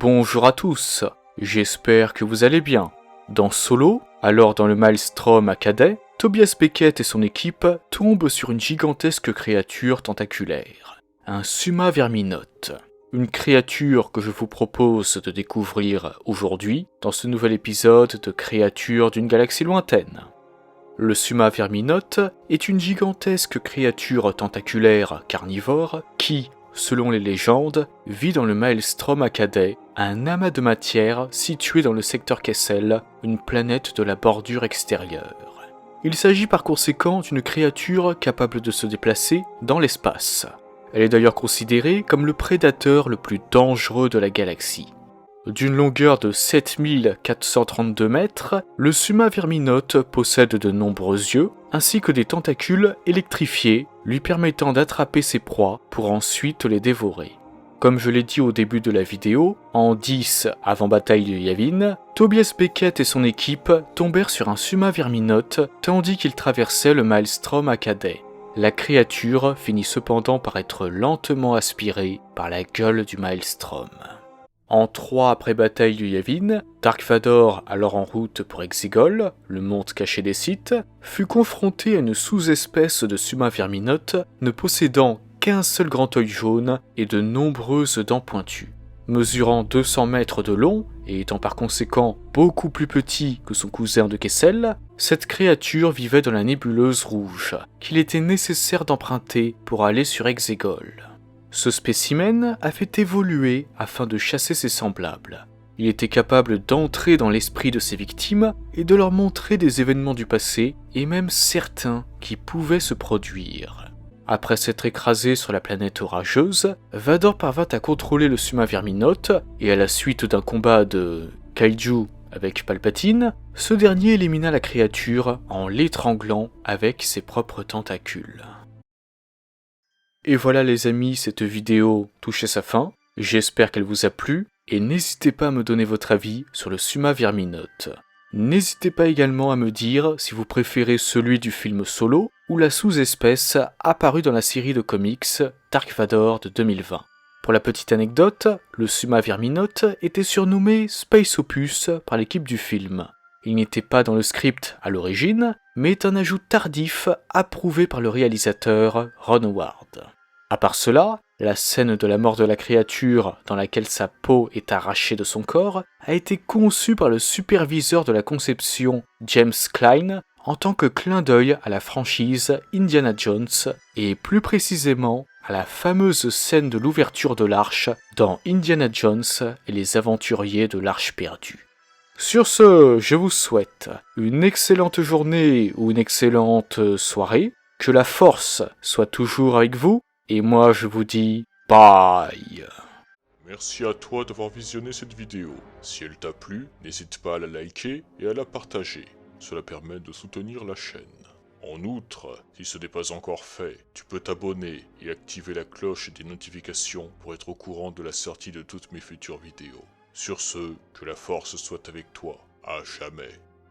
Bonjour à tous, j'espère que vous allez bien. Dans Solo, alors dans le Maelstrom à Cadet, Tobias Beckett et son équipe tombent sur une gigantesque créature tentaculaire, un Summa Verminote. Une créature que je vous propose de découvrir aujourd'hui dans ce nouvel épisode de Créatures d'une galaxie lointaine. Le Summa Verminote est une gigantesque créature tentaculaire carnivore qui, selon les légendes, vit dans le Maelstrom à Cadet, un amas de matière situé dans le secteur Kessel, une planète de la bordure extérieure. Il s'agit par conséquent d'une créature capable de se déplacer dans l'espace. Elle est d'ailleurs considérée comme le prédateur le plus dangereux de la galaxie. D'une longueur de 7432 mètres, le Summa Verminote possède de nombreux yeux, ainsi que des tentacules électrifiés lui permettant d'attraper ses proies pour ensuite les dévorer. Comme je l'ai dit au début de la vidéo, en 10 avant bataille de Yavin, Tobias Beckett et son équipe tombèrent sur un Summa Verminote tandis qu'ils traversaient le Maelstrom à Cadet. La créature finit cependant par être lentement aspirée par la gueule du Maelstrom. En 3 après bataille du Yavin, Dark Vador, alors en route pour Exegol, le monde caché des Sith, fut confronté à une sous-espèce de Summa Verminote ne possédant qu'un seul grand œil jaune et de nombreuses dents pointues. Mesurant 200 mètres de long et étant par conséquent beaucoup plus petit que son cousin de Kessel, cette créature vivait dans la nébuleuse rouge qu'il était nécessaire d'emprunter pour aller sur Exegol. Ce spécimen a fait évoluer afin de chasser ses semblables. Il était capable d'entrer dans l'esprit de ses victimes et de leur montrer des événements du passé et même certains qui pouvaient se produire. Après s'être écrasé sur la planète orageuse, Vador parvint à contrôler le Summa Verminote et à la suite d'un combat de Kaiju avec Palpatine, ce dernier élimina la créature en l'étranglant avec ses propres tentacules. Et voilà les amis, cette vidéo touche à sa fin, j'espère qu'elle vous a plu, et n'hésitez pas à me donner votre avis sur le Summa Verminote. N'hésitez pas également à me dire si vous préférez celui du film Solo ou la sous-espèce apparue dans la série de comics Dark Vador de 2020. Pour la petite anecdote, le Summa Verminote était surnommé Space Opus par l'équipe du film. Il n'était pas dans le script à l'origine, mais est un ajout tardif approuvé par le réalisateur Ron Howard. À part cela, la scène de la mort de la créature dans laquelle sa peau est arrachée de son corps a été conçue par le superviseur de la conception James Klein en tant que clin d'œil à la franchise Indiana Jones et plus précisément à la fameuse scène de l'ouverture de l'arche dans Indiana Jones et les aventuriers de l'arche perdue. Sur ce, je vous souhaite une excellente journée ou une excellente soirée, que la force soit toujours avec vous, et moi je vous dis bye. Merci à toi d'avoir visionné cette vidéo. Si elle t'a plu, n'hésite pas à la liker et à la partager. Cela permet de soutenir la chaîne. En outre, si ce n'est pas encore fait, tu peux t'abonner et activer la cloche des notifications pour être au courant de la sortie de toutes mes futures vidéos. Sur ce, que la force soit avec toi, à jamais.